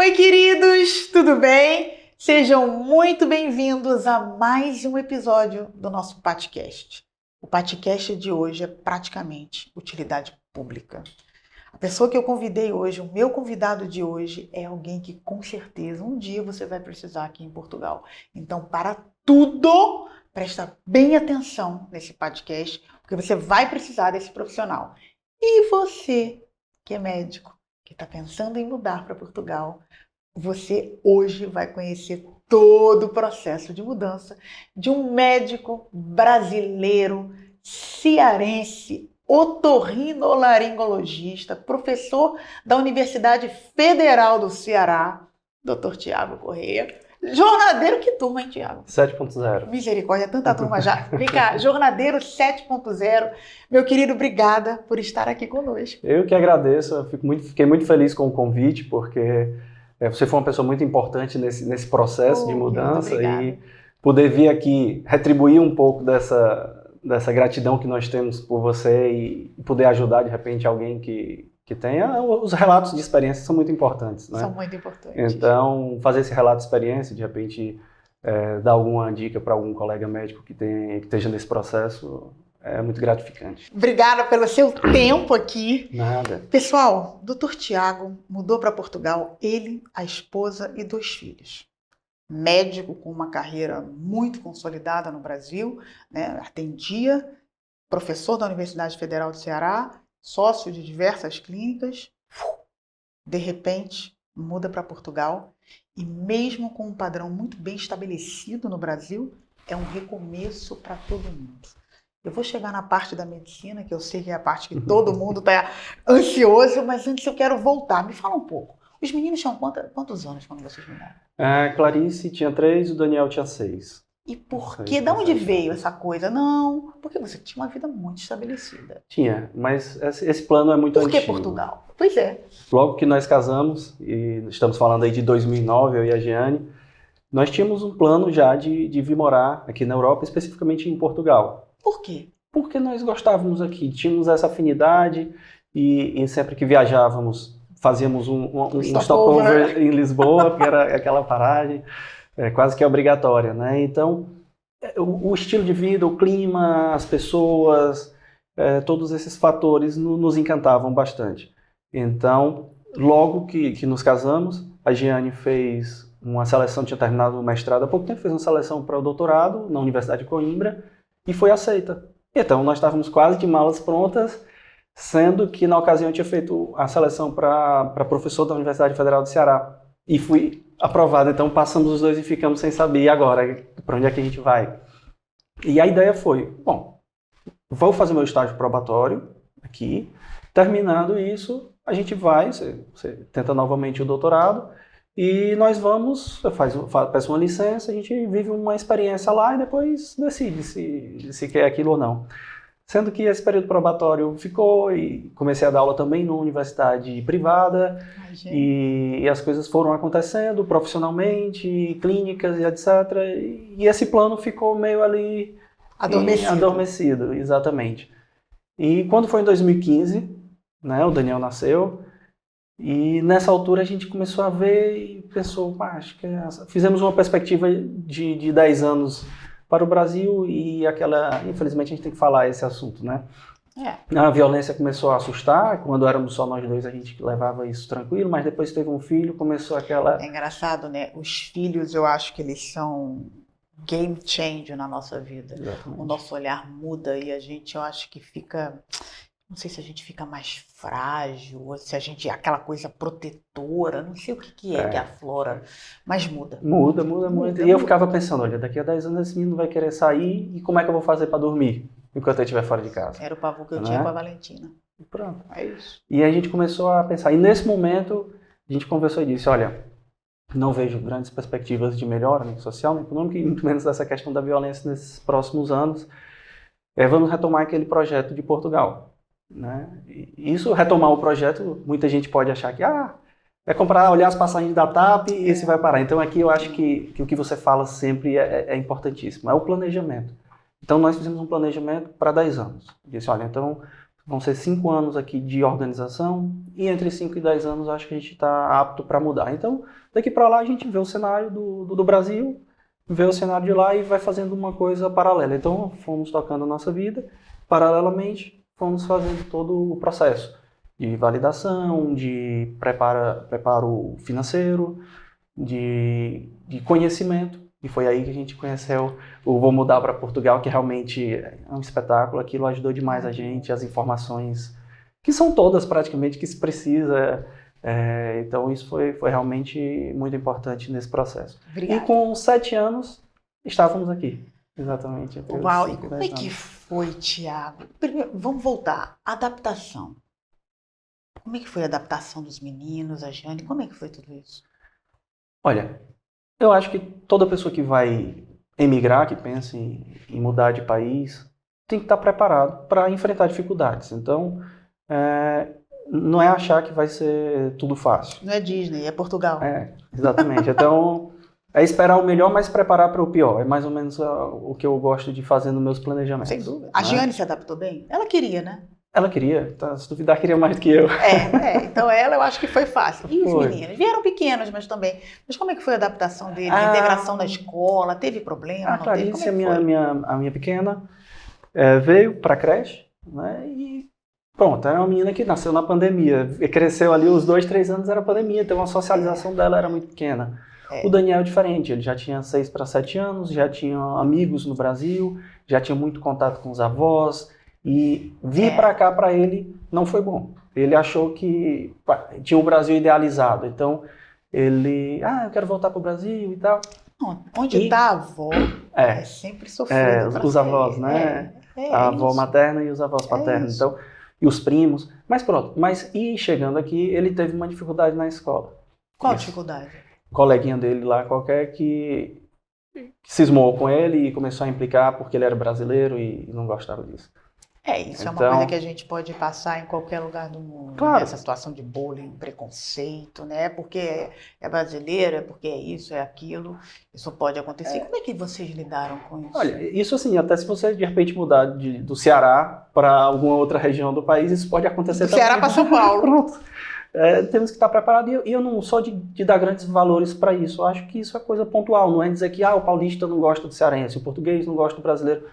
Oi, queridos, tudo bem? Sejam muito bem-vindos a mais um episódio do nosso podcast. O podcast de hoje é praticamente utilidade pública. A pessoa que eu convidei hoje, o meu convidado de hoje, é alguém que com certeza um dia você vai precisar aqui em Portugal. Então, para tudo, presta bem atenção nesse podcast, porque você vai precisar desse profissional. E você, que é médico, que está pensando em mudar para Portugal, você hoje vai conhecer todo o processo de mudança de um médico brasileiro, cearense, otorrinolaringologista, professor da Universidade Federal do Ceará, Dr. Tiago Correia. Jornadeiro, que turma, hein, Tiago? 7.0. Misericórdia, tanta turma já. Vem cá, Jornadeiro 7.0. Meu querido, obrigada por estar aqui conosco. Eu que agradeço, eu fiquei muito feliz com o convite, porque você foi uma pessoa muito importante nesse processo de mudança e poder vir aqui retribuir um pouco dessa gratidão que nós temos por você e poder ajudar, de repente, alguém que tenha. Os relatos de experiência são muito importantes, né? São muito importantes. Então, fazer esse relato de experiência, de repente, dar alguma dica para algum colega médico que esteja nesse processo, é muito gratificante. Obrigada pelo seu tempo aqui. Nada. Pessoal, Dr. Tiago mudou para Portugal, ele, a esposa e 2 filhos. Médico com uma carreira muito consolidada no Brasil, né? Atendia, professor da Universidade Federal do Ceará, sócio de diversas clínicas. De repente, muda para Portugal e mesmo com um padrão muito bem estabelecido no Brasil, é um recomeço para todo mundo. Eu vou chegar na parte da medicina, que eu sei que é a parte que todo mundo está ansioso, mas antes eu quero voltar. Me fala um pouco. Os meninos tinham quantos anos quando vocês mudaram? Clarice tinha 3 e o Daniel tinha 6. E por quê? De onde veio essa coisa? Não, porque você tinha uma vida muito estabelecida. Tinha, mas esse plano é muito antigo. Por que Portugal? Pois é. Logo que nós casamos, e estamos falando aí de 2009, eu e a Giane, nós tínhamos um plano já de vir morar aqui na Europa, especificamente em Portugal. Por quê? Porque nós gostávamos aqui, tínhamos essa afinidade e sempre que viajávamos fazíamos um stopover em Lisboa, que era aquela paragem quase que obrigatória, né? Então, o estilo de vida, o clima, as pessoas, todos esses fatores nos encantavam bastante. Então, logo que nos casamos, a Giane fez uma seleção, tinha terminado o mestrado há pouco tempo, fez uma seleção para o doutorado na Universidade de Coimbra, e foi aceita. Então, nós estávamos quase de malas prontas, sendo que na ocasião eu tinha feito a seleção para professor da Universidade Federal do Ceará. E fui aprovado, então passamos os 2 e ficamos sem saber, e agora, para onde é que a gente vai? E a ideia foi, bom, vou fazer meu estágio probatório aqui, terminando isso, a gente vai, você tenta novamente o doutorado, e nós vamos, peço uma licença, a gente vive uma experiência lá e depois decide se quer aquilo ou não. Sendo que esse período probatório ficou e comecei a dar aula também numa universidade privada e as coisas foram acontecendo profissionalmente, clínicas e etc. E esse plano ficou meio ali adormecido, exatamente. E quando foi em 2015, né, o Daniel nasceu. E nessa altura a gente começou a ver e pensou, acho que fizemos uma perspectiva de 10 anos para o Brasil e infelizmente a gente tem que falar esse assunto, né? A violência começou a assustar, quando éramos só nós 2 a gente levava isso tranquilo, mas depois teve um filho, começou aquela... É engraçado, né? Os filhos eu acho que eles são game changer na nossa vida. Exatamente. O nosso olhar muda e eu acho que fica... Não sei se a gente fica mais frágil, ou se a gente é aquela coisa protetora, não sei o que aflora, mas muda. Muda muito. E eu ficava pensando, olha, daqui a 10 anos esse menino vai querer sair e como é que eu vou fazer para dormir enquanto ele estiver fora de casa? Era o pavor que eu tinha com a Valentina. E pronto. É isso. E a gente começou a pensar. E nesse momento a gente conversou e disse, olha, não vejo grandes perspectivas de melhora, nem social, nem econômica, e muito menos dessa questão da violência nesses próximos anos. Vamos retomar aquele projeto de Portugal. Né? E isso, retomar o projeto, muita gente pode achar que é comprar, olhar as passagens da TAP e esse vai parar. Então aqui eu acho que o que você fala sempre é importantíssimo, é o planejamento. Então nós fizemos um planejamento para 10 anos. Disse, olha, então Vão ser 5 anos aqui de organização e entre 5 e 10 anos acho que a gente está apto para mudar. Então, daqui para lá a gente vê o cenário do Brasil, vê o cenário de lá e vai fazendo uma coisa paralela. Então, fomos tocando a nossa vida, paralelamente fomos fazendo todo o processo de validação, de preparo financeiro, de conhecimento. E foi aí que a gente conheceu o Vou Mudar para Portugal, que realmente é um espetáculo. Aquilo ajudou demais a gente, as informações, que são todas praticamente que se precisa. Então isso foi realmente muito importante nesse processo. Obrigada. E com 7 anos, estávamos aqui. Exatamente. Uau, e como é que foi, Thiago? Primeiro, vamos voltar. Adaptação. Como é que foi a adaptação dos meninos, a Jane? Como é que foi tudo isso? Olha, eu acho que toda pessoa que vai emigrar, que pensa em mudar de país, tem que estar preparado para enfrentar dificuldades. Então, não é achar que vai ser tudo fácil. Não é Disney, é Portugal. Exatamente. Então, é esperar o melhor, mas preparar para o pior. É mais ou menos o que eu gosto de fazer nos meus planejamentos. Sem dúvida. A Jane se adaptou bem? Ela queria, né? Ela queria, tá? Se duvidar, queria mais do que eu. Então ela eu acho que foi fácil. E os Foi. meninos? Vieram pequenos, mas também. Mas como é que foi a adaptação deles? A integração na escola? Teve problema? A Clarice, a minha pequena, veio para a creche, né? E pronto, era uma menina que nasceu na pandemia. Cresceu ali, os 2, 3 anos era pandemia, então a socialização dela era muito pequena. O Daniel é diferente, ele já tinha 6 para 7 anos, já tinha amigos no Brasil, já tinha muito contato com os avós. E vir para cá para ele não foi bom. Ele achou que tinha o Brasil idealizado. Então ele, eu quero voltar para o Brasil e tal. Onde está a avó é sempre sofrido. Os avós, né? A avó materna e os avós paternos. Então, e os primos. Mas pronto. E chegando aqui, ele teve uma dificuldade na escola. Qual dificuldade? Um coleguinha dele lá qualquer que cismou com ele e começou a implicar porque ele era brasileiro e não gostava disso. Isso é uma coisa que a gente pode passar em qualquer lugar do mundo. Claro. Essa situação de bullying, preconceito, né? Porque é brasileiro, é porque é isso, é aquilo. Isso pode acontecer. Como é que vocês lidaram com isso? Olha, isso assim, até se você de repente mudar do Ceará para alguma outra região do país, isso pode acontecer também. Do Ceará para São Paulo. Pronto. Temos que estar preparados. E eu não sou de dar grandes valores para isso. Eu acho que isso é coisa pontual. Não é dizer que o paulista não gosta do cearense, o português não gosta do brasileiro.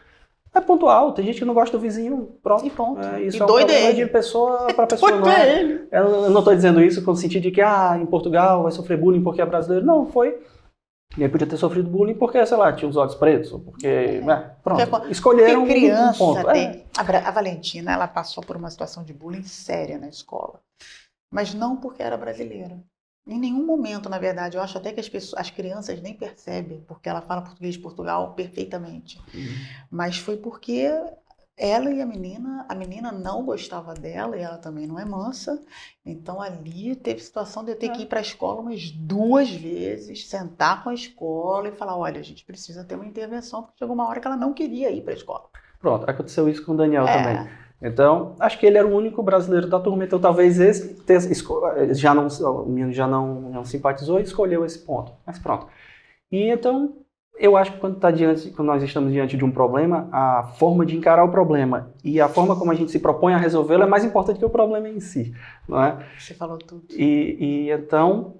É pontual, tem gente que não gosta do vizinho, pronto. E ponto. Isso e é um problema de pessoa para pessoa. Não é. Eu não estou dizendo isso com o sentido de que em Portugal vai sofrer bullying porque é brasileiro. Não, foi. E aí podia ter sofrido bullying porque, sei lá, tinha os olhos pretos, ou porque, pronto, escolheram criança, um ponto. A Valentina, ela passou por uma situação de bullying séria na escola, mas não porque era brasileira. Em nenhum momento, na verdade, eu acho até que as crianças nem percebem, porque ela fala português de Portugal perfeitamente. Mas foi porque ela e a menina não gostava dela, e ela também não é mansa. Então ali teve situação de eu ter que ir para a escola umas 2 vezes, sentar com a escola e falar, olha, a gente precisa ter uma intervenção, porque chegou uma hora que ela não queria ir para a escola. Pronto, aconteceu isso com o Daniel também. Então, acho que ele era o único brasileiro da turma, então talvez o menino já não simpatizou e escolheu esse ponto. Mas pronto. E então, eu acho que quando nós estamos diante de um problema, a forma de encarar o problema e a forma como a gente se propõe a resolvê-lo é mais importante que o problema em si, não é? Você falou tudo. E então,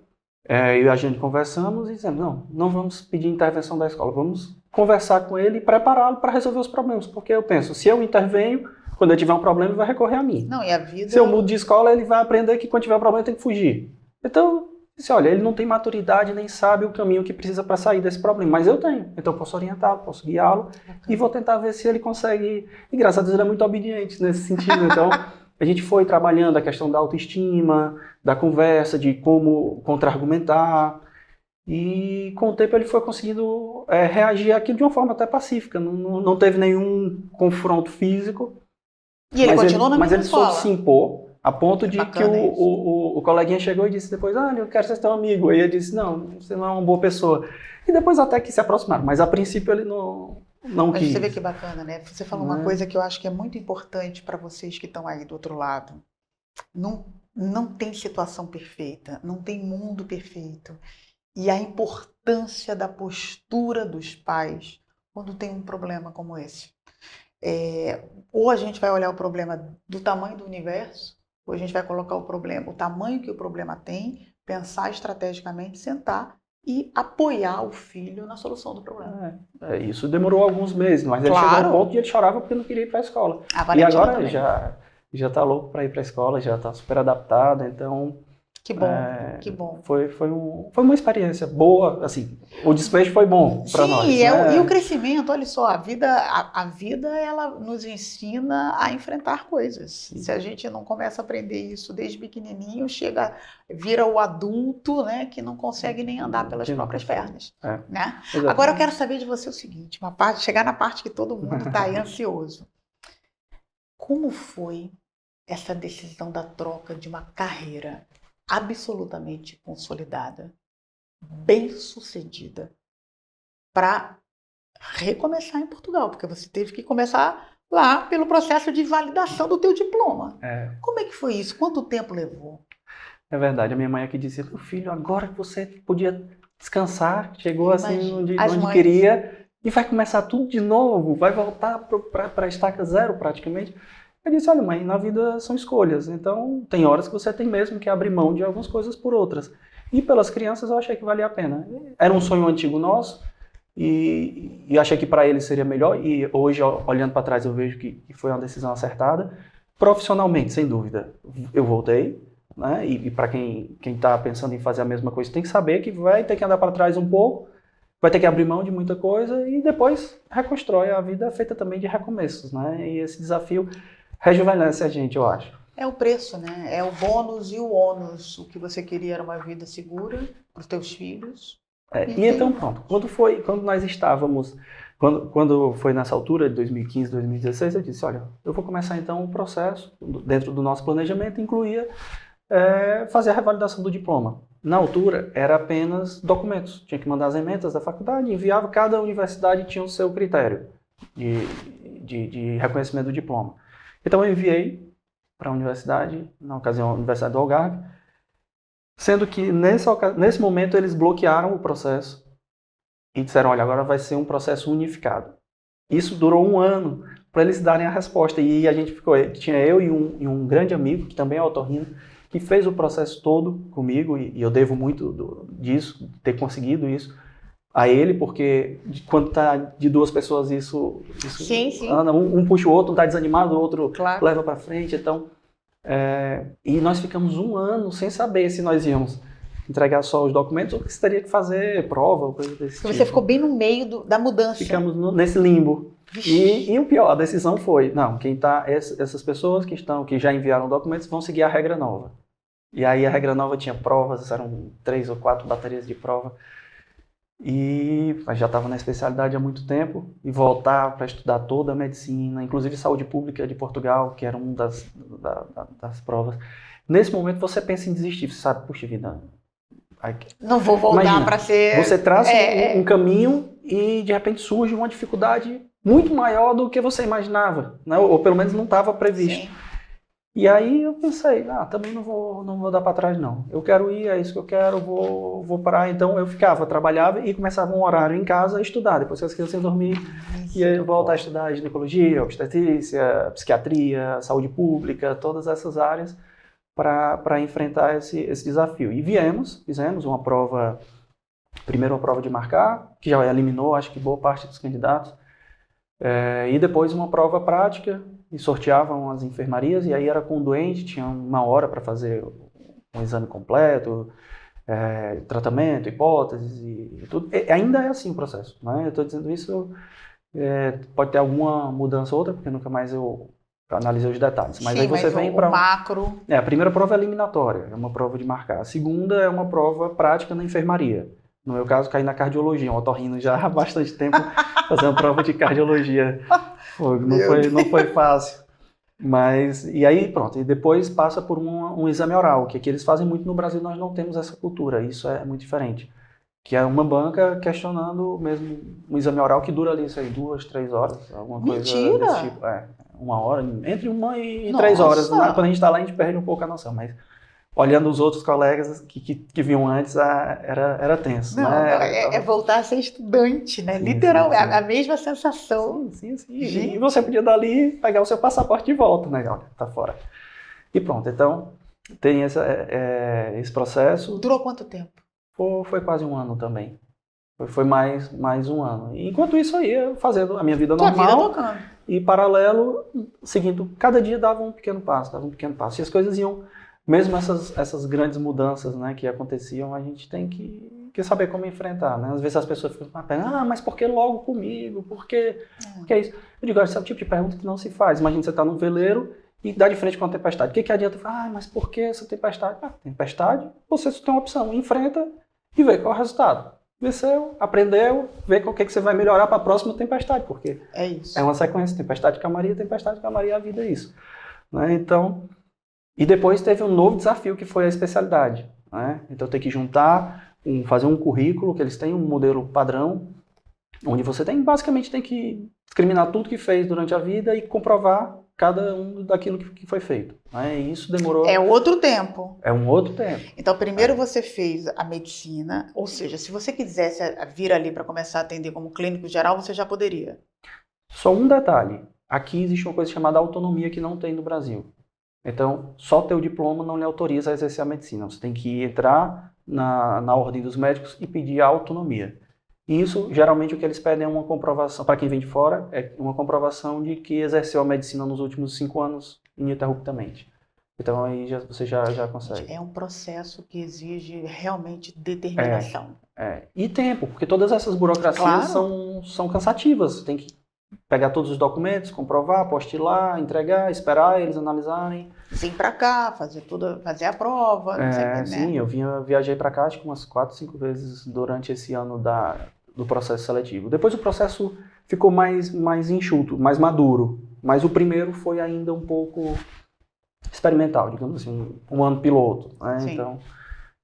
eu e a gente conversamos e dizemos, não vamos pedir intervenção da escola, vamos conversar com ele e prepará-lo para resolver os problemas, porque eu penso, se eu intervenho, quando ele tiver um problema, ele vai recorrer a mim. Não, e a vida... Se eu mudo de escola, ele vai aprender que quando tiver um problema, tem que fugir. Então, olha, ele não tem maturidade, nem sabe o caminho que precisa para sair desse problema. Mas eu tenho. Então, eu posso orientá-lo, posso guiá-lo e vou tentar ver se ele consegue... E, graças a Deus, ele é muito obediente nesse sentido. Então, a gente foi trabalhando a questão da autoestima, da conversa, de como contra-argumentar. E, com o tempo, ele foi conseguindo reagir àquilo de uma forma até pacífica. Não teve nenhum confronto físico. E ele continuou na mesma escola? Mas ele soube se impor, a ponto de que o coleguinha chegou e disse depois, eu quero ser teu amigo. Aí ele disse, não, você não é uma boa pessoa. E depois até que se aproximaram, mas a princípio ele não quis. Mas você vê que bacana, né? Você falou uma coisa que eu acho que é muito importante para vocês que estão aí do outro lado. Não tem situação perfeita, não tem mundo perfeito. E a importância da postura dos pais quando tem um problema como esse. Ou a gente vai olhar o problema do tamanho do universo, ou a gente vai colocar o tamanho que o problema tem, pensar estrategicamente, sentar e apoiar o filho na solução do problema. Isso demorou alguns meses, mas ele chegou ao ponto de ele chorava porque não queria ir para a escola. E agora já está louco para ir para a escola, já está super adaptado, então... Que bom, que bom. Foi uma experiência boa, assim, o desfecho foi bom para nós. Sim, e o crescimento, olha só, a vida ela nos ensina a enfrentar coisas. Sim. Se a gente não começa a aprender isso desde pequenininho, vira o adulto, né, que não consegue nem andar pelas próprias pernas. Né? Agora eu quero saber de você o seguinte, chegar na parte que todo mundo está aí ansioso. Como foi essa decisão da troca de uma carreira absolutamente consolidada, bem-sucedida, para recomeçar em Portugal? Porque você teve que começar lá pelo processo de validação do teu diploma. Como é que foi isso? Quanto tempo levou? É verdade, a minha mãe aqui dizia, meu filho, agora que você podia descansar, chegou assim onde queria, e vai começar tudo de novo, vai voltar para a estaca zero praticamente. Eu disse, olha mãe, na vida são escolhas, então tem horas que você tem mesmo que abrir mão de algumas coisas por outras. E pelas crianças eu achei que valia a pena. Era um sonho antigo nosso e achei que para eles seria melhor, e hoje, olhando para trás, eu vejo que foi uma decisão acertada. Profissionalmente, sem dúvida, eu voltei, né? E para quem está pensando em fazer a mesma coisa, tem que saber que vai ter que andar para trás um pouco, vai ter que abrir mão de muita coisa e depois reconstrói. A vida é feita também de recomeços, né? E esse desafio rejuvenesce a gente, eu acho. É o preço, né? É o bônus e o ônus. O que você queria era uma vida segura para os teus filhos. E então, pronto. Quando nós estávamos... Quando foi nessa altura, de 2015, 2016, eu disse, olha, eu vou começar então um processo, dentro do nosso planejamento, incluía fazer a revalidação do diploma. Na altura, era apenas documentos. Tinha que mandar as ementas da faculdade, enviava, cada universidade tinha o seu critério de reconhecimento do diploma. Então eu enviei para a universidade, na ocasião a Universidade do Algarve, sendo que nesse momento eles bloquearam o processo e disseram, olha, agora vai ser um processo unificado. Isso durou 1 ano para eles darem a resposta, e a gente tinha eu e um grande amigo, que também é otorrino, que fez o processo todo comigo, e eu devo muito disso, de ter conseguido isso, a ele, porque quando está de 2 pessoas isso sim. Anda, um puxa o outro, um está desanimado, o outro leva para frente. Então, e nós ficamos 1 ano sem saber se nós íamos entregar só os documentos ou se teria que fazer prova ou coisa desse tipo. Você ficou bem no meio da mudança. Ficamos nesse limbo. E o pior, a decisão foi, não, essas pessoas que já enviaram documentos vão seguir a regra nova. E aí a regra nova tinha provas, eram 3 ou 4 baterias de prova. E já estava na especialidade há muito tempo, e voltar para estudar toda a medicina, inclusive saúde pública de Portugal, que era uma das provas. Nesse momento você pensa em desistir, você sabe, puxa vida, não vou voltar para ser... Você traça um caminho e de repente surge uma dificuldade muito maior do que você imaginava, né? Ou pelo menos não estava previsto. Sim. E aí eu pensei, também não vou dar para trás não. Eu quero ir, é isso que eu quero, vou parar. Então eu trabalhava e começava um horário em casa a estudar. Depois que as crianças iam dormir, ia voltar a estudar ginecologia, obstetrícia, psiquiatria, saúde pública, todas essas áreas para enfrentar esse desafio. E fizemos uma prova, primeiro uma prova de marcar, que já eliminou, acho que boa parte dos candidatos, e depois uma prova prática, e sorteavam as enfermarias, e aí era com o doente, tinha 1 hora para fazer um exame completo, tratamento, hipóteses e tudo. Ainda é assim o processo, né? Eu estou dizendo isso, pode ter alguma mudança ou outra, porque nunca mais eu analisei os detalhes. Mas sim, aí você vem para macro. A primeira prova é eliminatória, é uma prova de marcar. A segunda é uma prova prática na enfermaria. No meu caso, caí na cardiologia, um otorrino já há bastante tempo fazendo prova de cardiologia. Não foi fácil. Mas, e aí pronto, e depois passa por um exame oral, que aqui eles fazem muito no Brasil, nós não temos essa cultura, isso é muito diferente. Que é uma banca questionando mesmo um exame oral que dura ali, isso aí, 2, 3 horas, alguma coisa desse tipo. 1 hora, entre 1 e 3 horas. Quando a gente está lá, a gente perde um pouco a noção, mas olhando os outros colegas que vinham antes, era tenso, Não, né? é voltar a ser estudante, né? Sim, Literalmente, sim, sim. a mesma sensação. Sim. Gente. E você podia dali pegar o seu passaporte de volta, né? Olha, tá fora. E pronto, então tem esse processo. Durou quanto tempo? Foi quase um ano também. Foi mais um ano. E enquanto isso eu ia fazendo a minha vida Tua vida normal tocando. e paralelo, seguindo, cada dia dava um pequeno passo. E as coisas iam, mesmo essas grandes mudanças, né, que aconteciam, a gente tem que saber como enfrentar, né? Às vezes as pessoas ficam mas por que logo comigo? Por que é isso? Eu digo, esse é o tipo de pergunta que não se faz. Imagina você está num veleiro e dá de frente com uma tempestade. O que adianta? Mas por que essa tempestade? Tempestade, você só tem uma opção, enfrenta e vê qual é o resultado. Venceu, aprendeu, vê com o que você vai melhorar para a próxima tempestade, porque é isso. É uma sequência, tempestade, calmaria, a vida é isso. Né? Então, e depois teve um novo desafio que foi a especialidade. Né? Então tem que juntar, fazer um currículo, que eles têm um modelo padrão, onde você basicamente tem que discriminar tudo que fez durante a vida e comprovar cada um daquilo que foi feito. Né? E isso demorou... É outro tempo. É um outro tempo. Então, primeiro você fez a medicina, ou seja, se você quisesse vir ali para começar a atender como clínico geral, você já poderia. Só um detalhe. Aqui existe uma coisa chamada autonomia que não tem no Brasil. Então, só ter o diploma não lhe autoriza a exercer a medicina. Você tem que entrar na ordem dos médicos e pedir a autonomia. E isso, geralmente, o que eles pedem é uma comprovação, para quem vem de fora, é uma comprovação de que exerceu a medicina nos últimos 5 anos ininterruptamente. Então, aí você já consegue. É um processo que exige realmente determinação. E tempo, porque todas essas burocracias são cansativas. Você tem que pegar todos os documentos, comprovar, apostilar, entregar, esperar eles analisarem. Vim para cá, fazer a prova, não sei o que, né? Sim, eu viajei para cá acho que umas 4, 5 vezes durante esse ano do processo seletivo. Depois o processo ficou mais enxuto, mais maduro, mas o primeiro foi ainda um pouco experimental, digamos assim, um ano piloto. Né? Então,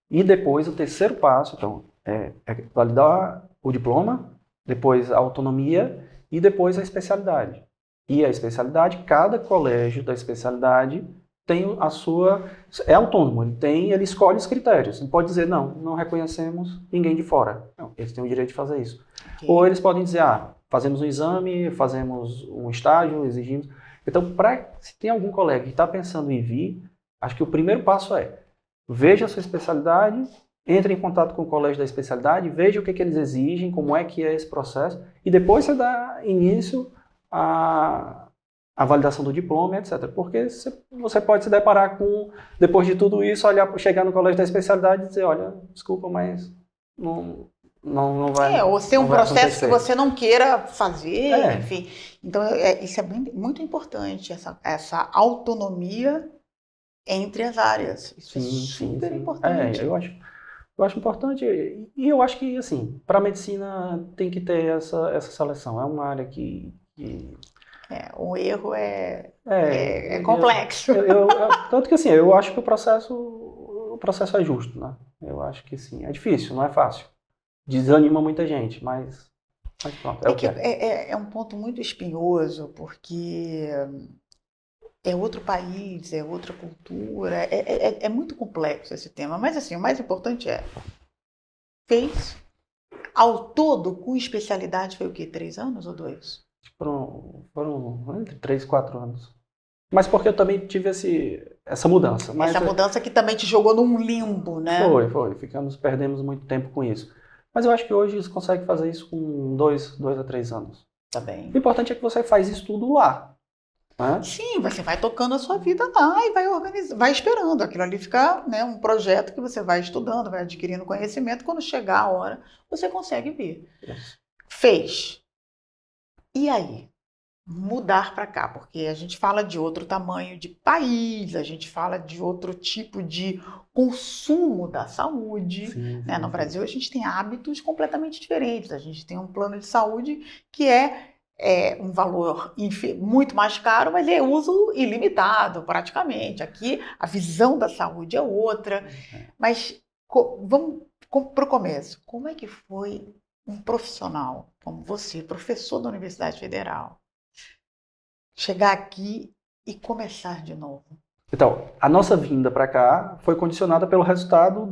e depois o terceiro passo, então, é validar o diploma, depois a autonomia e depois a especialidade. E a especialidade, cada colégio da especialidade tem a sua... É autônomo, ele escolhe os critérios. Ele pode dizer, não reconhecemos ninguém de fora. Não, eles têm o direito de fazer isso. Okay. Ou eles podem dizer, fazemos um exame, fazemos um estágio, exigimos... Então, se tem algum colega que está pensando em vir, acho que o primeiro passo é, veja a sua especialidade, entre em contato com o colégio da especialidade, veja o que eles exigem, como é que é esse processo, e depois você dá início à validação do diploma, etc. Porque você pode se deparar com, depois de tudo isso, chegar no colégio da especialidade e dizer, olha, desculpa, mas não vai... ou ser um processo que você não queira fazer, enfim. Então, isso é muito importante, essa autonomia entre as áreas. Isso é super importante. Eu acho importante, e eu acho que, assim, para a medicina tem que ter essa seleção. É uma área que... o erro é complexo. Tanto que, assim, eu acho que o processo é justo, né? Eu acho que, sim, é difícil, não é fácil. Desanima muita gente, mas pronto, é um ponto muito espinhoso, porque é outro país, é outra cultura, é muito complexo esse tema, mas assim, o mais importante fez, ao todo, com especialidade, foi o quê? 3 anos ou 2? Foram entre 3 e 4 anos. Mas porque eu também tive essa mudança. Essa mudança que também te jogou num limbo, né? Foi. Perdemos muito tempo com isso. Mas eu acho que hoje você consegue fazer isso com 2 a 3 anos. Tá bem. O importante é que você faz isso tudo lá. Né? Sim, você vai tocando a sua vida lá e vai organizando, vai esperando. Aquilo ali ficar, né, um projeto que você vai estudando, vai adquirindo conhecimento. Quando chegar a hora, você consegue vir. Isso. Fez. E aí? Mudar para cá, porque a gente fala de outro tamanho de país, a gente fala de outro tipo de consumo da saúde. Sim. No Brasil, a gente tem hábitos completamente diferentes. A gente tem um plano de saúde que é um valor muito mais caro, mas é uso ilimitado, praticamente. Aqui, a visão da saúde é outra. Mas vamos para o começo. Como é que foi um profissional como você, professor da Universidade Federal, chegar aqui e começar de novo? Então, a nossa vinda para cá foi condicionada pelo resultado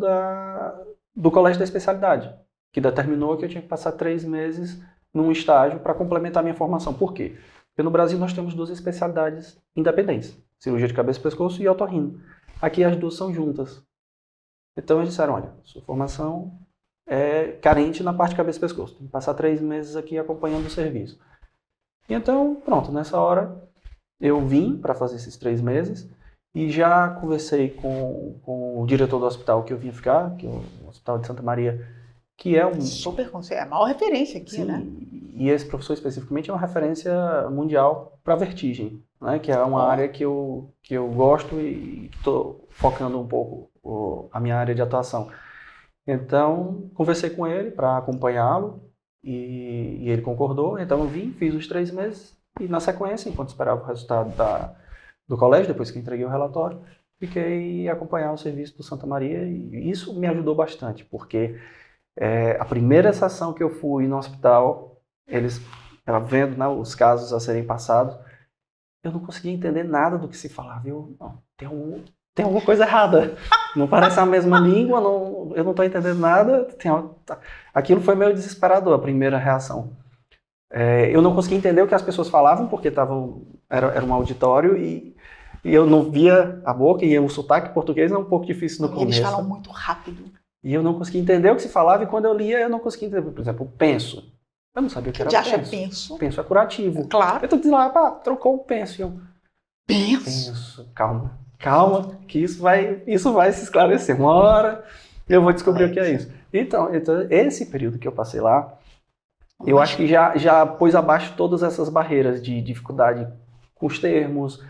do colégio da especialidade, que determinou que eu tinha que passar 3 meses num estágio para complementar minha formação. Por quê? Porque no Brasil nós temos 2 especialidades independentes, cirurgia de cabeça e pescoço e otorrino. Aqui as 2 são juntas. Então eles disseram, olha, sua formação é carente na parte de cabeça e pescoço, tem que passar 3 meses aqui acompanhando o serviço. E então, pronto, nessa hora eu vim para fazer esses 3 meses e já conversei com o diretor do hospital que eu vinha ficar, que é o Hospital de Santa Maria, que é um... Super conselho, é a maior referência aqui, Sim, né? E esse professor especificamente é uma referência mundial para vertigem, né? Que é uma área que eu gosto e estou focando um pouco a minha área de atuação. Então, conversei com ele para acompanhá-lo e ele concordou. Então, eu vim, fiz os 3 meses e, na sequência, enquanto esperava o resultado do colégio, depois que entreguei o relatório, fiquei a acompanhar o serviço do Santa Maria e isso me ajudou bastante, porque a primeira sessão que eu fui no hospital, eles vendo, né, os casos a serem passados, eu não conseguia entender nada do que se falava. Não, tem alguma coisa errada. Não parece a mesma língua, eu não estou entendendo nada. Aquilo foi meio desesperador, a primeira reação. Eu não conseguia entender o que as pessoas falavam, porque era um auditório e eu não via a boca, e o sotaque português é um pouco difícil no começo. Eles falam muito rápido. E eu não conseguia entender o que se falava, e quando eu lia, eu não conseguia entender. Por exemplo, penso. Eu não sabia o que era penso. Que acha penso? Penso é curativo. Claro. Eu tô dizendo lá, trocou o penso. E eu, penso. Calma, que isso vai se esclarecer. Uma hora eu vou descobrir o que é isso. Então, esse período que eu passei lá, eu acho que já pôs abaixo todas essas barreiras de dificuldade com os termos,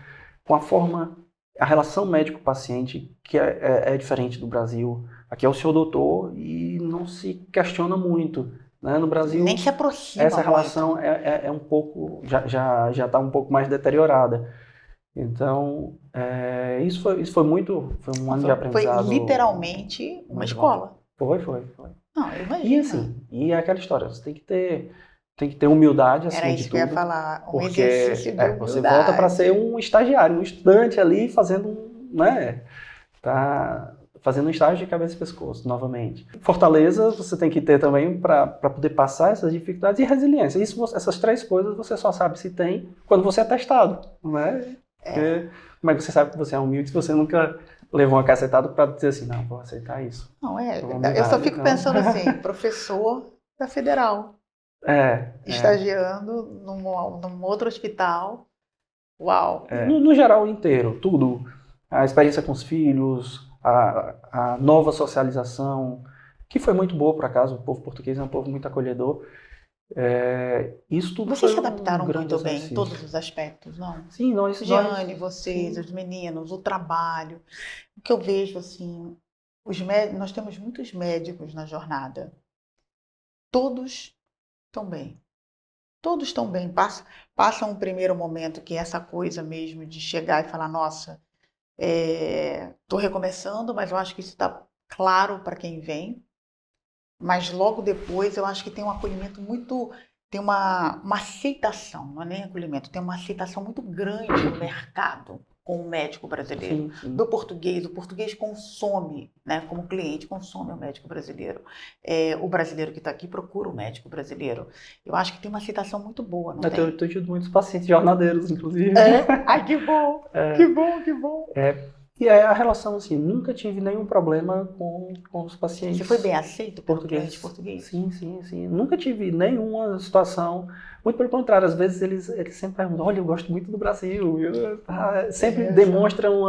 com a forma, a relação médico-paciente, que é diferente do Brasil. Aqui é o seu doutor e não se questiona muito, né? No Brasil, nem se aproxima essa muito. relação é um pouco, já está um pouco mais deteriorada. Então, isso foi um ano de aprendizado. Foi literalmente uma escola. Foi. Não, eu imagino. E assim, e é aquela história, você tem que ter humildade acima de tudo. Era isso que eu ia falar, porque exercício de humildade. Você volta para ser um estagiário, um estudante ali fazendo, né, tá fazendo um estágio de cabeça e pescoço, novamente. Fortaleza você tem que ter também para poder passar essas dificuldades, e resiliência. Essas 3 coisas você só sabe se tem quando você é testado, né? Porque, como é que você sabe que você é humilde se você nunca levou uma cacetada para dizer assim, não, vou aceitar isso. Não, eu só fico pensando assim, professor da Federal, estagiando num outro hospital, uau. No geral inteiro, tudo, a experiência com os filhos, a nova socialização, que foi muito boa, por acaso, o povo português é um povo muito acolhedor. Isso tudo Vocês se foi adaptaram grande muito bem exercício. em todos os aspectos, não? Sim, Giane, vocês, os meninos, o trabalho. O que eu vejo, assim, nós temos muitos médicos na jornada. Todos estão bem. Todos estão bem. Passa um primeiro momento que é essa coisa mesmo de chegar e falar, nossa, estou recomeçando, mas eu acho que isso está claro para quem vem. Mas logo depois eu acho que tem um acolhimento muito, tem uma aceitação, não é nem acolhimento, tem uma aceitação muito grande no mercado com o médico brasileiro, sim. do português. O português consome, né, como cliente, consome o médico brasileiro. O brasileiro que está aqui procura o médico brasileiro. Eu acho que tem uma aceitação muito boa, não tem? Eu tenho tido muitos pacientes jornadeiros, inclusive. Ai, que bom, que bom. E a relação, assim, nunca tive nenhum problema com os pacientes. Você foi bem aceito pelo português? Português? Sim. Nunca tive nenhuma situação. Muito pelo contrário, às vezes eles sempre perguntam, olha, eu gosto muito do Brasil. Sempre demonstram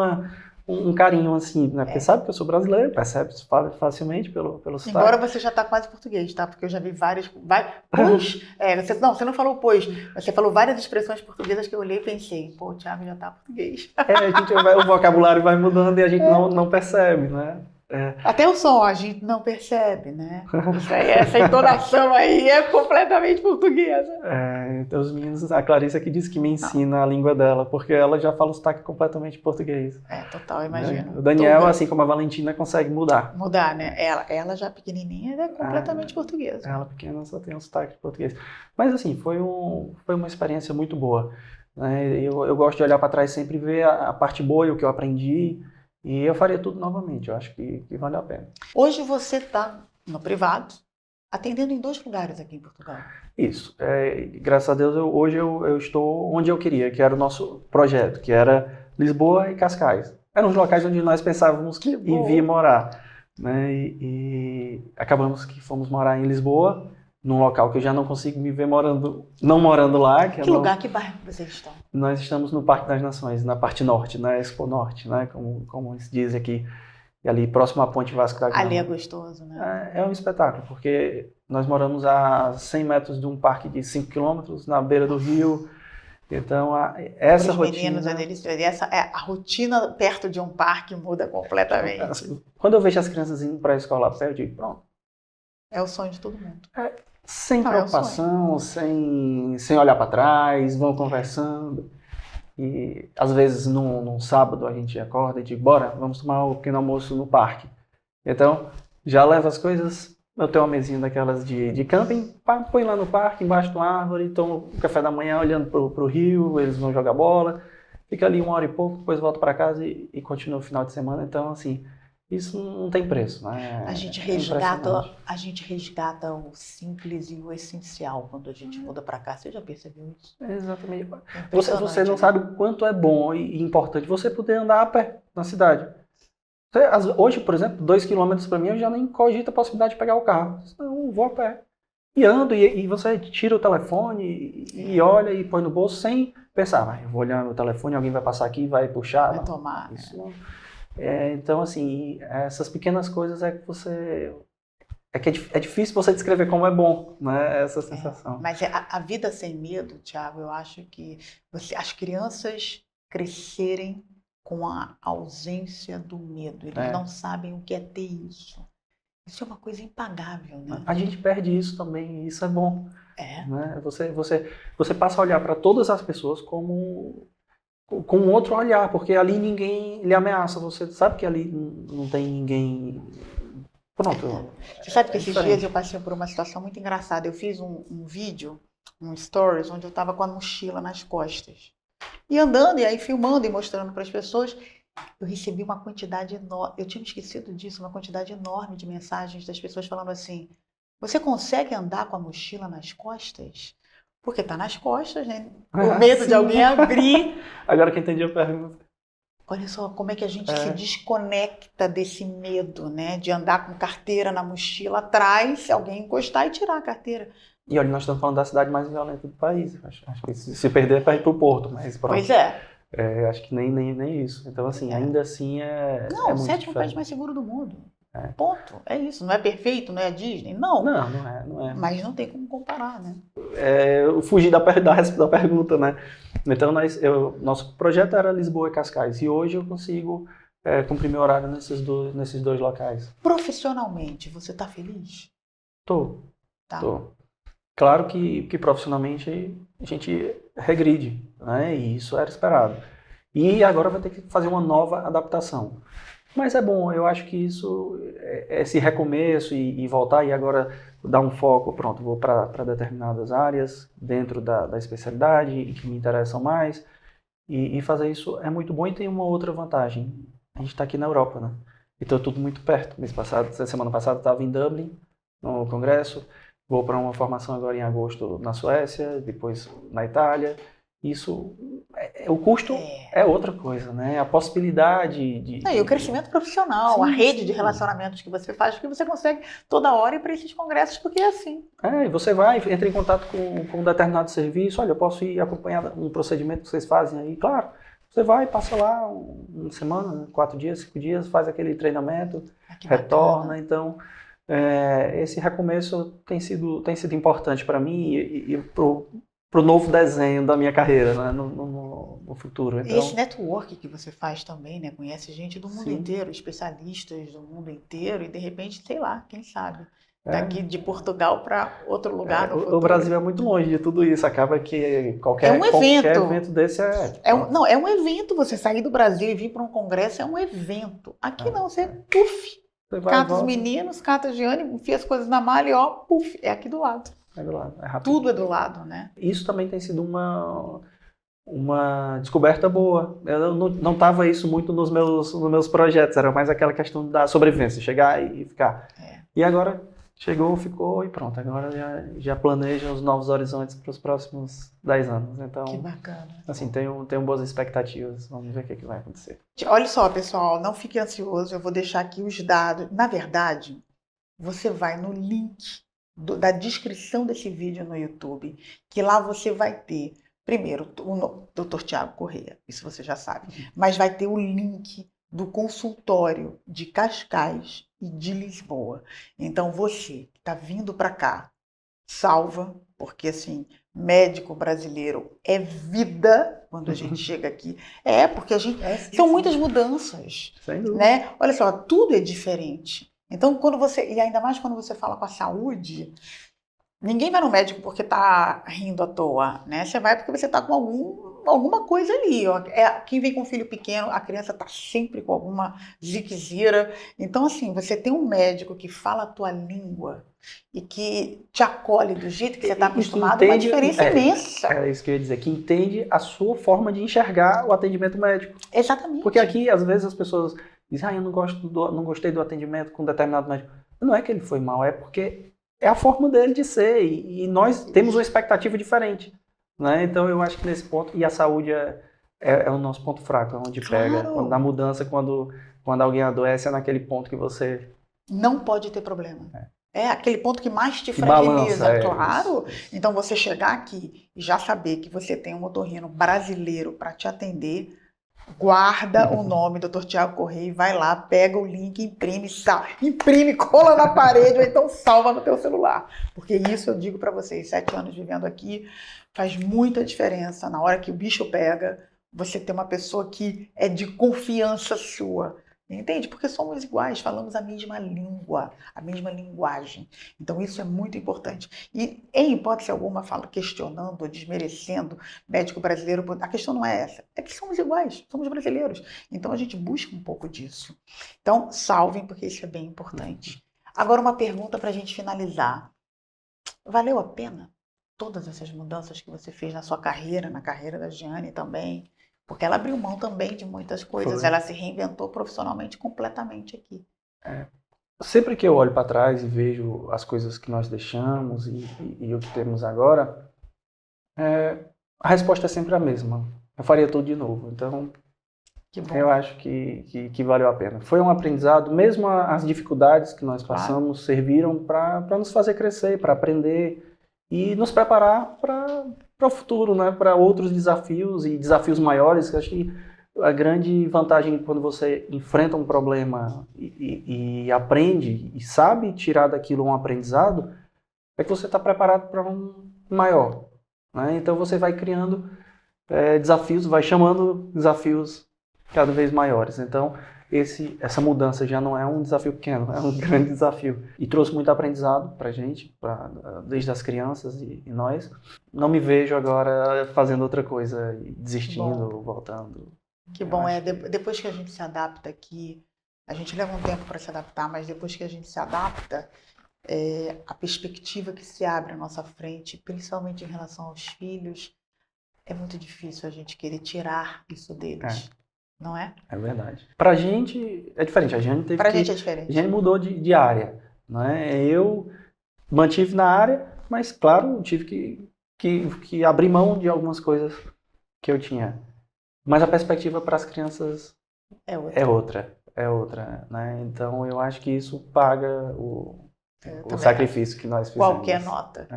um carinho, assim, né? Porque sabe que eu sou brasileiro, percebe facilmente pelo sotaque. Embora você já está quase português, tá? Porque eu já vi várias... você não falou pois, você falou várias expressões portuguesas que eu olhei e pensei, pô, o Thiago já está português. O vocabulário vai mudando e a gente não percebe, né? Até o som a gente não percebe, né? Essa entonação aí é completamente portuguesa. Então os meninos, a Clarissa que disse que me ensina a língua dela, porque ela já fala o sotaque completamente português. Total, imagino. O Daniel, assim como a Valentina, consegue mudar. Mudar, né? Ela já pequenininha é completamente portuguesa. Ela pequena só tem um sotaque de português. Mas assim, foi uma experiência muito boa. né? Eu gosto de olhar para trás sempre e ver a parte boa e o que eu aprendi, e eu faria tudo novamente, eu acho que vale a pena. Hoje você está no privado, atendendo em 2 lugares aqui em Portugal. Isso. Graças a Deus, hoje eu estou onde eu queria, que era o nosso projeto, que era Lisboa e Cascais. Eram os locais onde nós pensávamos Que em bom. vir morar, né? E acabamos que fomos morar em Lisboa, num local que eu já não consigo me ver não morando lá. Que lugar, que bairro vocês estão? Nós estamos no Parque das Nações, na parte norte, na Expo Norte, né? Como se diz aqui. E ali próximo à Ponte Vasco da Gama. Ali é gostoso, né? É um espetáculo, porque nós moramos a 100 metros de um parque de 5 quilômetros, na beira do rio. Então, essa Para os rotina... meninos é delicioso. A rotina perto de um parque muda completamente. Quando eu vejo as crianças indo para a escola a pé, eu digo, pronto. É o sonho de todo mundo. Sem Não, preocupação, sem olhar para trás, vão conversando. E às vezes num sábado a gente acorda e diz, bora, vamos tomar o pequeno almoço no parque. Então, já leva as coisas, eu tenho uma mesinha daquelas de camping, põe lá no parque, embaixo de uma árvore, tomo o café da manhã olhando pro rio, eles vão jogar bola, fica ali 1 hora e pouco, depois volta para casa e continua o final de semana. Então, assim, isso não tem preço, né? A gente resgata o simples e o essencial quando a gente muda para cá. Você já percebeu isso? Exatamente. Você não sabe o quanto é bom e importante você poder andar a pé na cidade. Hoje, por exemplo, 2 quilômetros para mim, eu já nem cogito a possibilidade de pegar o carro. Eu vou a pé. E ando, e você tira o telefone e olha e põe no bolso sem pensar, eu vou olhar no telefone, alguém vai passar aqui e vai puxar. Vai tomar. Isso não... Então, assim, essas pequenas coisas é difícil você descrever como é bom, né? Essa sensação. Mas a vida sem medo, Thiago, eu acho que as crianças crescerem com a ausência do medo. Eles não sabem o que é ter isso. Isso é uma coisa impagável, né? A gente perde isso também, e isso é bom. Né? Você passa a olhar para todas as pessoas com outro olhar, porque ali ninguém lhe ameaça. Você sabe que ali não tem ninguém... Pronto. Você sabe que esses dias eu passei por uma situação muito engraçada. Eu fiz um vídeo, um stories, onde eu estava com a mochila nas costas. E andando, e aí filmando e mostrando para as pessoas, eu recebi uma quantidade enorme, eu tinha esquecido disso, uma quantidade enorme de mensagens das pessoas falando assim, você consegue andar com a mochila nas costas? Porque tá nas costas, né? O medo de alguém abrir. Agora que entendi a pergunta. Olha só como é que a gente se desconecta desse medo, né? De andar com carteira na mochila atrás, se alguém encostar e tirar a carteira. E olha, nós estamos falando da cidade mais violenta do país. Acho que se perder é para ir para o Porto, mas pronto. Pois é. Acho que nem isso. Então, assim, ainda assim Não, o 7º muito país mais seguro do mundo. Ponto. É isso. Não é perfeito, não é a Disney? Não. Não é. Mas não tem como comparar, né? Eu fugi da pergunta, né? Então, nosso projeto era Lisboa e Cascais. E hoje eu consigo cumprir meu horário nesses dois locais. Profissionalmente, você está feliz? Tô. Tá. Tô. Claro que profissionalmente a gente regride, né? E isso era esperado. E agora vai ter que fazer uma nova adaptação. Mas é bom, eu acho que isso, esse recomeço e voltar e agora dar um foco, pronto, vou para determinadas áreas dentro da especialidade e que me interessam mais. E fazer isso é muito bom e tem uma outra vantagem. A gente está aqui na Europa, né? Então tudo muito perto. Semana passada estava em Dublin, no congresso. Vou para uma formação agora em agosto na Suécia, depois na Itália. Isso, o custo é outra coisa, né? A possibilidade de... E o crescimento profissional, a rede de relacionamentos que você faz, porque você consegue toda hora ir para esses congressos, porque é assim. E você entra em contato com um determinado serviço, olha, eu posso ir acompanhar um procedimento que vocês fazem aí, claro. Você vai, passa lá uma semana, 4 dias, 5 dias, faz aquele treinamento, retorna, então... esse recomeço tem sido importante para mim e para o novo desenho da minha carreira, né, no futuro. Então... Esse network que você faz também, né? Conhece gente do mundo inteiro, especialistas do mundo inteiro e de repente, sei lá, quem sabe, daqui de Portugal para outro lugar no futuro. O Brasil é muito longe de tudo isso, acaba que qualquer evento desse é um evento, você sair do Brasil e vir para um congresso é um evento. Aqui não, você cata os meninos, cata de ânimo, enfia as coisas na malha e é aqui do lado. É do lado, é rápido. Tudo é do lado, né? Isso também tem sido uma descoberta boa. Eu não estava isso muito nos meus projetos, era mais aquela questão da sobrevivência, chegar e ficar. E agora chegou, ficou e pronto. Agora já planejo os novos horizontes para os próximos 10 anos. Então, que bacana. Assim, tenho boas expectativas. Vamos ver o que vai acontecer. Olha só, pessoal, não fique ansioso, eu vou deixar aqui os dados. Na verdade, você vai no link da descrição desse vídeo no YouTube, que lá você vai ter, primeiro, o Dr. Tiago Corrêa, isso você já sabe, mas vai ter o link do consultório de Cascais e de Lisboa. Então, você que está vindo para cá, salva, porque assim, médico brasileiro é vida quando a gente chega aqui. Porque a gente são muitas mudanças, né? Olha só, tudo é diferente. Então, e ainda mais quando você fala com a saúde, ninguém vai no médico porque tá rindo à toa, né? Você vai porque você tá com alguma coisa ali. Ó. Quem vem com um filho pequeno, a criança tá sempre com alguma ziquezira. Então, assim, você tem um médico que fala a tua língua e que te acolhe do jeito que você está acostumado, é uma diferença imensa. É isso que eu ia dizer, que entende a sua forma de enxergar o atendimento médico. Exatamente. Porque aqui, às vezes, as pessoas dizem, eu não gostei do atendimento com determinado médico. Não é que ele foi mal, é porque é a forma dele de ser e nós temos uma expectativa diferente. Né? Então, eu acho que nesse ponto, e a saúde é o nosso ponto fraco, é onde pega. Quando, na mudança, quando alguém adoece, é naquele ponto que você... Não pode ter problema. É aquele ponto que mais te fragiliza, claro. Então, você chegar aqui e já saber que você tem um otorrino brasileiro para te atender, guarda o nome do Dr. Tiago Corrêa e vai lá, pega o link, imprime, cola na parede ou então salva no teu celular. Porque isso eu digo para vocês, 7 anos vivendo aqui, faz muita diferença. Na hora que o bicho pega, você ter uma pessoa que é de confiança sua. Entende? Porque somos iguais, falamos a mesma língua, a mesma linguagem. Então isso é muito importante. E em hipótese alguma, questionando ou desmerecendo médico brasileiro, a questão não é essa. É que somos iguais, somos brasileiros. Então a gente busca um pouco disso. Então salvem, porque isso é bem importante. Agora uma pergunta para a gente finalizar. Valeu a pena todas essas mudanças que você fez na sua carreira, na carreira da Giane também? Porque ela abriu mão também de muitas coisas, ela se reinventou profissionalmente completamente aqui. Sempre que eu olho para trás e vejo as coisas que nós deixamos e o que temos agora, a resposta é sempre a mesma. Eu faria tudo de novo. Então, eu acho que valeu a pena. Foi um aprendizado, mesmo as dificuldades que nós passamos serviram para nos fazer crescer, para aprender e nos preparar para o futuro, né? Para outros desafios e desafios maiores. Eu acho que a grande vantagem quando você enfrenta um problema e aprende e sabe tirar daquilo um aprendizado é que você está preparado para um maior. Né? Então você vai criando desafios, vai chamando desafios cada vez maiores. Então essa mudança já não é um desafio pequeno, é um grande desafio. E trouxe muito aprendizado para a gente, desde as crianças e nós. Não me vejo agora fazendo outra coisa, desistindo, voltando. Que bom, depois que a gente se adapta aqui, a gente leva um tempo para se adaptar, mas depois que a gente se adapta, a perspectiva que se abre à nossa frente, principalmente em relação aos filhos, é muito difícil a gente querer tirar isso deles. Não é? É verdade. Pra gente é diferente. A gente teve pra gente é diferente. A gente mudou de área. Não é? Eu mantive na área, mas claro, tive que abrir mão de algumas coisas que eu tinha. Mas a perspectiva para as crianças é outra. Né? Então eu acho que isso paga o sacrifício que nós fizemos. Qualquer nota.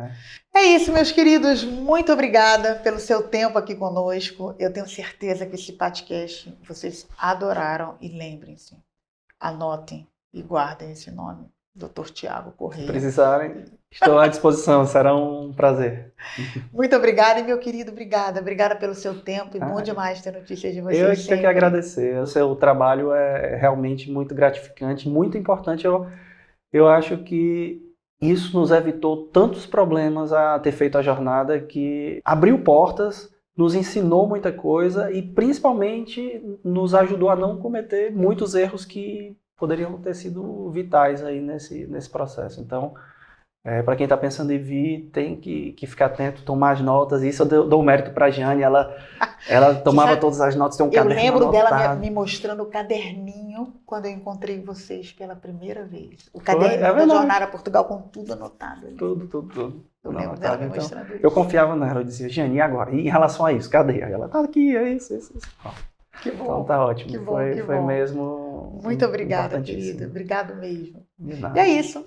É isso, meus queridos. Muito obrigada pelo seu tempo aqui conosco. Eu tenho certeza que esse podcast vocês adoraram. E lembrem-se, anotem e guardem esse nome, Dr. Tiago Corrêa. Se precisarem, estou à disposição. Será um prazer. Muito obrigada, e meu querido, obrigada. Obrigada pelo seu tempo e bom demais ter notícias de vocês. Eu tenho que agradecer. O seu trabalho é realmente muito gratificante, muito importante. Eu acho que isso nos evitou tantos problemas a ter feito a jornada, que abriu portas, nos ensinou muita coisa e principalmente nos ajudou a não cometer muitos erros que poderiam ter sido vitais aí nesse processo. Então, Para quem está pensando em vir, tem que ficar atento, tomar as notas. Isso eu dou mérito para a Jane, ela tomava todas as notas, tem um caderno Eu lembro dela anotado. me mostrando o caderninho quando eu encontrei vocês pela primeira vez. O caderninho da Jornada a Portugal com tudo anotado ali. Tudo. Eu lembro dela me mostrando isso. Eu confiava nela, eu dizia, Jane, e agora? E em relação a isso, cadê? Aí ela tá aqui, é isso. Que bom. Então tá ótimo. Que bom, foi mesmo. Muito obrigada, querida. Obrigado mesmo. De nada. E é isso.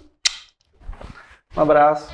Um abraço.